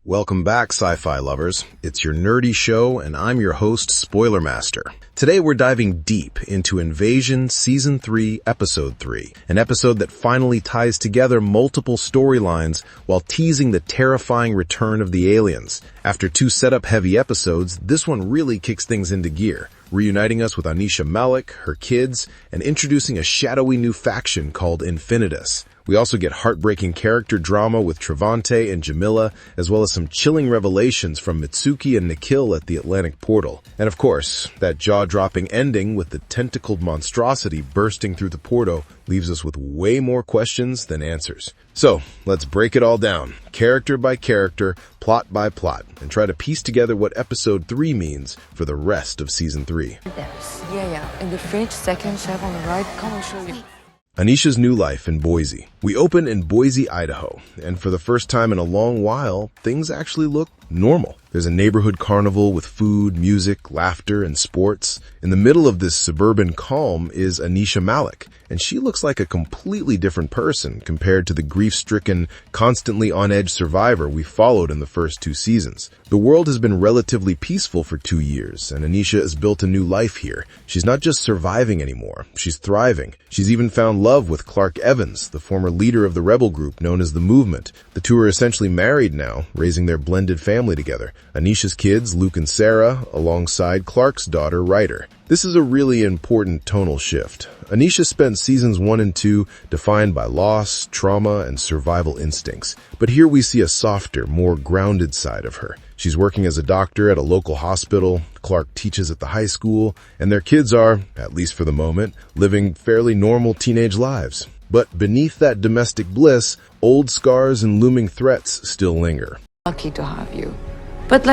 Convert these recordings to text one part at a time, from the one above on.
Welcome back, sci-fi lovers. It's your nerdy show, and I'm your host, Spoiler Master. Today we're diving deep into Invasion Season 3, Episode 3, an episode that finally ties together multiple storylines while teasing the terrifying return of the aliens. After two setup-heavy episodes, this one really kicks things into gear, reuniting us with Aneesha Malik, her kids, and introducing a shadowy new faction called Infinitas. We also get heartbreaking character drama with Travante and Jamila, as well as some chilling revelations from Mitsuki and Nikhil at the Atlantic portal. And of course, that jaw-dropping ending with the tentacled monstrosity bursting through the portal leaves us with way more questions than answers. So, let's break it all down, character by character, plot by plot, and try to piece together what Episode 3 means for the rest of Season 3. Yeah. In the fridge, second shelf on the right. Come, I'll show you. Anisha's new life in Boise. We open in Boise, Idaho, and for the first time in a long while, things actually look normal. There's a neighborhood carnival with food, music, laughter, and sports. In the middle of this suburban calm is Aneesha Malik, and she looks like a completely different person compared to the grief-stricken, constantly on-edge survivor we followed in the first two seasons. The world has been relatively peaceful for 2 years, and Aneesha has built a new life here. She's not just surviving anymore, she's thriving. She's even found love with Clark Evans, the former leader of the rebel group known as the Movement. The two are essentially married now, raising their blended family together. Anisha's kids, Luke and Sarah, alongside Clark's daughter, Ryder. This is a really important tonal shift. Anisha spent seasons 1 and 2 defined by loss, trauma, and survival instincts. But here we see a softer, more grounded side of her. She's working as a doctor at a local hospital, Clark teaches at the high school, and their kids are, at least for the moment, living fairly normal teenage lives. But beneath that domestic bliss, old scars and looming threats still linger. Lucky to have you. But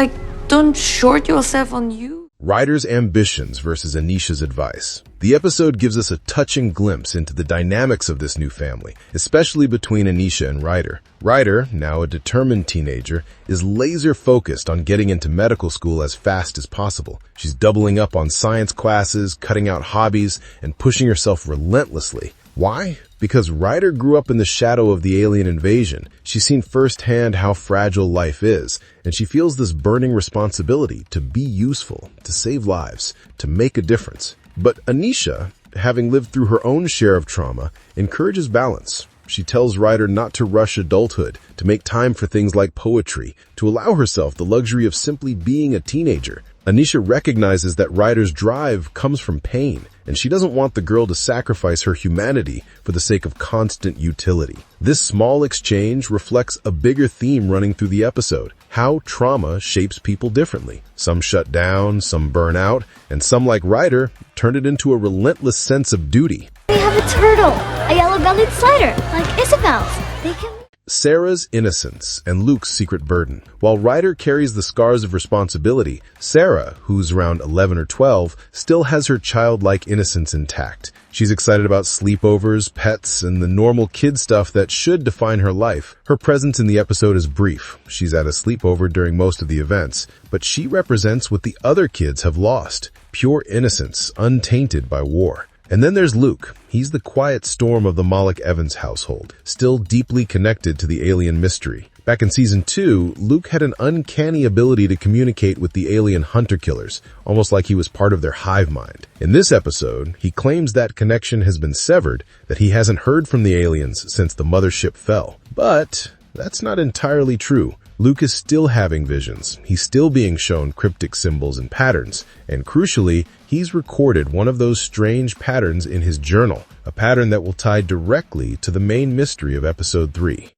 don't short yourself on you. Ryder's ambitions versus Anisha's advice. The episode gives us a touching glimpse into the dynamics of this new family, especially between Anisha and Ryder. Ryder, now a determined teenager, is laser-focused on getting into medical school as fast as possible. She's doubling up on science classes, cutting out hobbies, and pushing herself relentlessly. Why? Because Ryder grew up in the shadow of the alien invasion. She's seen firsthand how fragile life is, and she feels this burning responsibility to be useful, to save lives, to make a difference. But Anisha, having lived through her own share of trauma, encourages balance. She tells Ryder not to rush adulthood, to make time for things like poetry, to allow herself the luxury of simply being a teenager. Anisha recognizes that Ryder's drive comes from pain, and she doesn't want the girl to sacrifice her humanity for the sake of constant utility. This small exchange reflects a bigger theme running through the episode: how trauma shapes people differently. Some shut down, some burn out, and some, like Ryder, turn it into a relentless sense of duty. We have a turtle, a yellow-bellied slider, like Isabel's. They can... Sarah's innocence and Luke's secret burden. While Ryder carries the scars of responsibility, Sarah, who's around 11 or 12, still has her childlike innocence intact. She's excited about sleepovers, pets, and the normal kid stuff that should define her life. Her presence in the episode is brief. She's at a sleepover during most of the events, but she represents what the other kids have lost: pure innocence, untainted by war. And then there's Luke. He's the quiet storm of the Malik Evans household, still deeply connected to the alien mystery. Back in Season 2, Luke had an uncanny ability to communicate with the alien hunter-killers, almost like he was part of their hive mind. In this episode, he claims that connection has been severed, that he hasn't heard from the aliens since the mothership fell. But that's not entirely true. Luke is still having visions. He's still being shown cryptic symbols and patterns. And crucially, he's recorded one of those strange patterns in his journal, a pattern that will tie directly to the main mystery of Episode 3.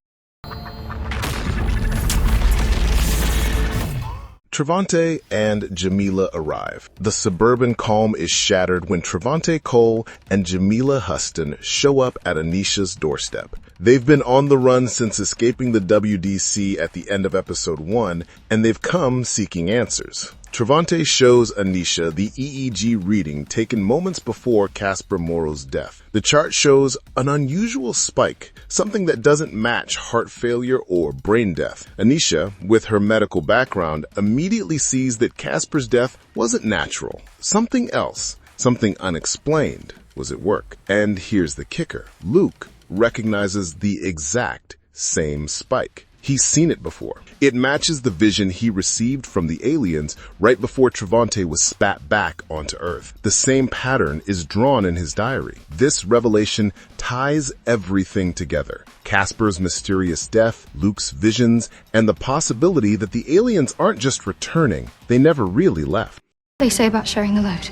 Travante and Jamila arrive. The suburban calm is shattered when Travante Cole and Jamila Huston show up at Anisha's doorstep. They've been on the run since escaping the WDC at the end of Episode 1, and they've come seeking answers. Travante shows Anisha the EEG reading taken moments before Caspar Morrow's death. The chart shows an unusual spike, something that doesn't match heart failure or brain death. Anisha, with her medical background, immediately sees that Caspar's death wasn't natural. Something else, something unexplained, was at work. And here's the kicker. Luke recognizes the exact same spike. He's seen it before. It matches the vision he received from the aliens right before Travante was spat back onto Earth. The same pattern is drawn in his diary. This revelation ties everything together. Caspar's mysterious death, Luke's visions, and the possibility that the aliens aren't just returning, they never really left. They say about sharing the load.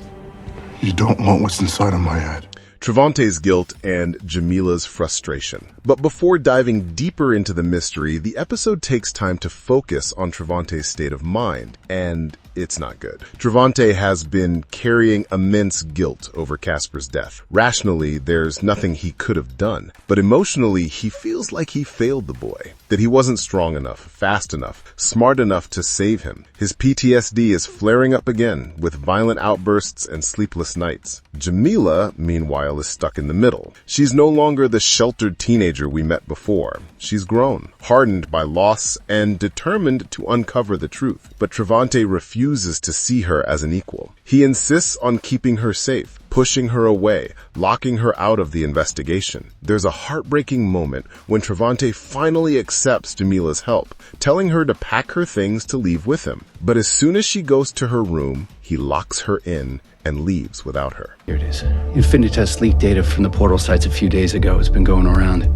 You don't want what's inside of my head. Travante's guilt and Jamila's frustration. But before diving deeper into the mystery, the episode takes time to focus on Travante's state of mind, and it's not good. Travante has been carrying immense guilt over Caspar's death. Rationally, there's nothing he could have done, but emotionally, he feels like he failed the boy, that he wasn't strong enough, fast enough, smart enough to save him. His PTSD is flaring up again with violent outbursts and sleepless nights. Jamila, meanwhile, is stuck in the middle. She's no longer the sheltered teenager we met before. She's grown, hardened by loss, and determined to uncover the truth. But Travante refuses to see her as an equal. He insists on keeping her safe, pushing her away, locking her out of the investigation. There's a heartbreaking moment when Travante finally accepts Jamila's help, telling her to pack her things to leave with him. But as soon as she goes to her room, he locks her in and leaves without her. Here it is. Infinitas leaked data from the portal sites a few days ago. It's been going around.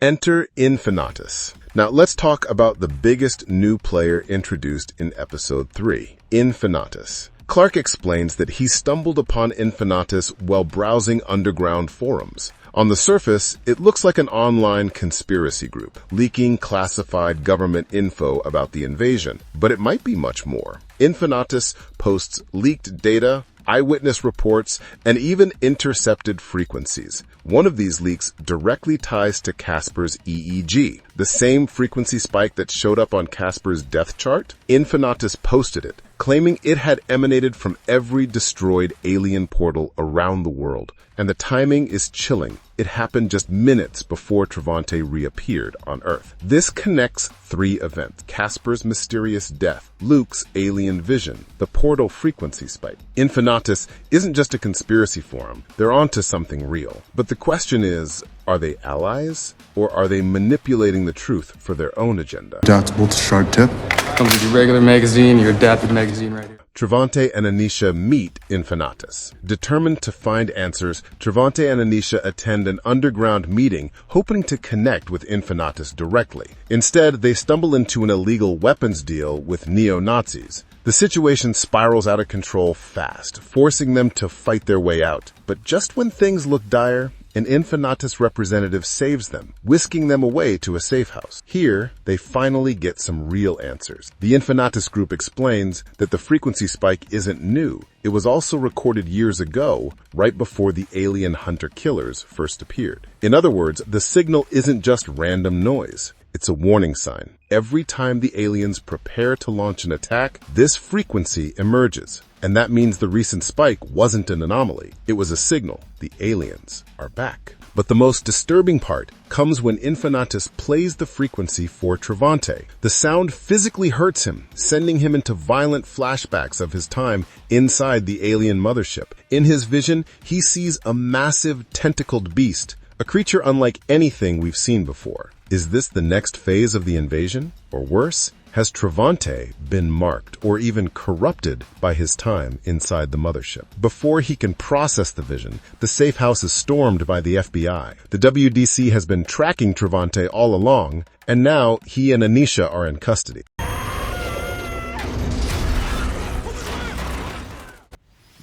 Enter Infinitas. Now let's talk about the biggest new player introduced in episode 3, Infinitas. Clark explains that he stumbled upon Infinitas while browsing underground forums. On the surface, it looks like an online conspiracy group, leaking classified government info about the invasion, but it might be much more. Infinitas posts leaked data, eyewitness reports, and even intercepted frequencies. One of these leaks directly ties to Caspar's EEG, the same frequency spike that showed up on Caspar's death chart. Infinitas posted it, claiming it had emanated from every destroyed alien portal around the world. And the timing is chilling. It happened just minutes before Travante reappeared on Earth. This connects 3 events: Caspar's mysterious death, Luke's alien vision, the portal frequency spike. Infinitas isn't just a conspiracy forum. They're onto something real. But the question is, are they allies, or are they manipulating the truth for their own agenda? Adaptable to sharp tip. Comes with your regular magazine, your adapted magazine right here. Travante and Anisha meet Infinitas. Determined to find answers, Travante and Anisha attend an underground meeting, hoping to connect with Infinitas directly. Instead, they stumble into an illegal weapons deal with neo-Nazis. The situation spirals out of control fast, forcing them to fight their way out. But just when things look dire, an Infinitas representative saves them, whisking them away to a safe house. Here, they finally get some real answers. The Infinitas group explains that the frequency spike isn't new. It was also recorded years ago, right before the alien hunter-killers first appeared. In other words, the signal isn't just random noise. It's a warning sign. Every time the aliens prepare to launch an attack, this frequency emerges. And that means the recent spike wasn't an anomaly. It was a signal. The aliens are back. But the most disturbing part comes when Infinitas plays the frequency for Travante. The sound physically hurts him, sending him into violent flashbacks of his time inside the alien mothership. In his vision, he sees a massive tentacled beast, a creature unlike anything we've seen before. Is this the next phase of the invasion? Or worse, has Travante been marked or even corrupted by his time inside the mothership? Before he can process the vision, the safe house is stormed by the FBI. The WDC has been tracking Travante all along, and now he and Anisha are in custody.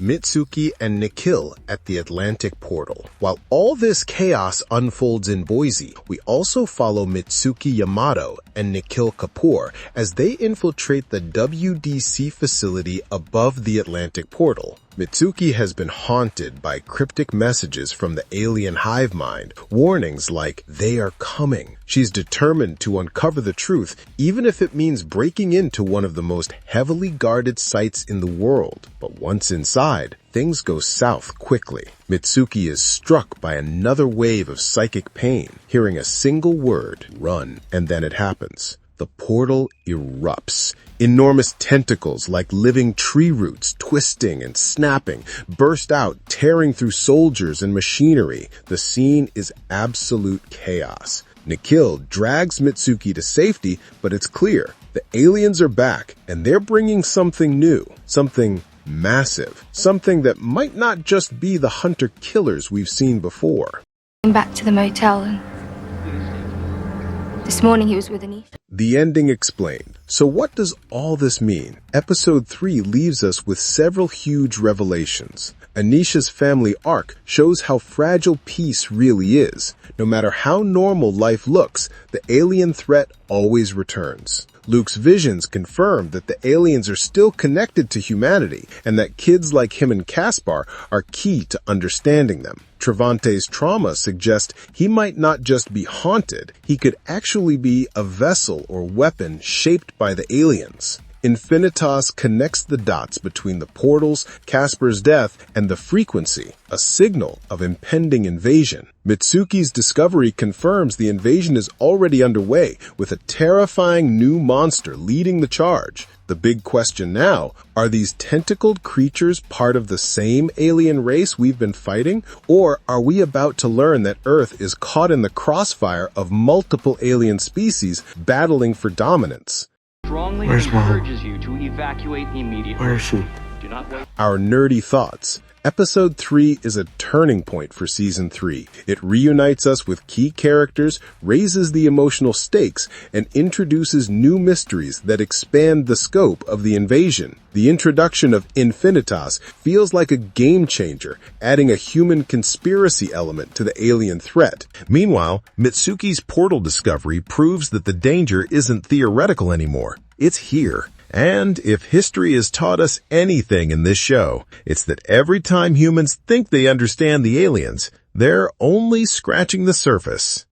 Mitsuki and Nikhil at the Atlantic portal. While all this chaos unfolds in Boise, we also follow Mitsuki Yamato and Nikhil Kapoor as they infiltrate the WDC facility above the Atlantic portal. Mitsuki has been haunted by cryptic messages from the alien hive mind, warnings like, "They are coming." She's determined to uncover the truth, even if it means breaking into one of the most heavily guarded sites in the world. But once inside, things go south quickly. Mitsuki is struck by another wave of psychic pain, hearing a single word, "run," and then it happens. the portal erupts. Enormous tentacles like living tree roots, twisting and snapping, burst out, tearing through soldiers and machinery. The scene is absolute chaos. Nikhil drags Mitsuki to safety, but it's clear the aliens are back, and they're bringing something new, something massive, something that might not just be the hunter-killers we've seen before. Came back to the motel, and this morning he was with Anisha. The ending explained. So what does all this mean? Episode 3 leaves us with several huge revelations. Anisha's family arc shows how fragile peace really is. No matter how normal life looks, the alien threat always returns. Luke's visions confirm that the aliens are still connected to humanity and that kids like him and Caspar are key to understanding them. Travante's trauma suggests he might not just be haunted, he could actually be a vessel or weapon shaped by the aliens. Infinitas connects the dots between the portals, Caspar's death, and the frequency, a signal of impending invasion. Mitsuki's discovery confirms the invasion is already underway, with a terrifying new monster leading the charge. The big question now, are these tentacled creatures part of the same alien race we've been fighting? Or are we about to learn that Earth is caught in the crossfire of multiple alien species battling for dominance? Strongly Where's Mom? encourages you to evacuate immediately. Where is she? Do not wait. Our nerdy thoughts. Episode 3 is a turning point for Season 3. It reunites us with key characters, raises the emotional stakes, and introduces new mysteries that expand the scope of the invasion. The introduction of Infinitas feels like a game changer, adding a human conspiracy element to the alien threat. Meanwhile, Mitsuki's portal discovery proves that the danger isn't theoretical anymore. It's here. And if history has taught us anything in this show, it's that every time humans think they understand the aliens, they're only scratching the surface.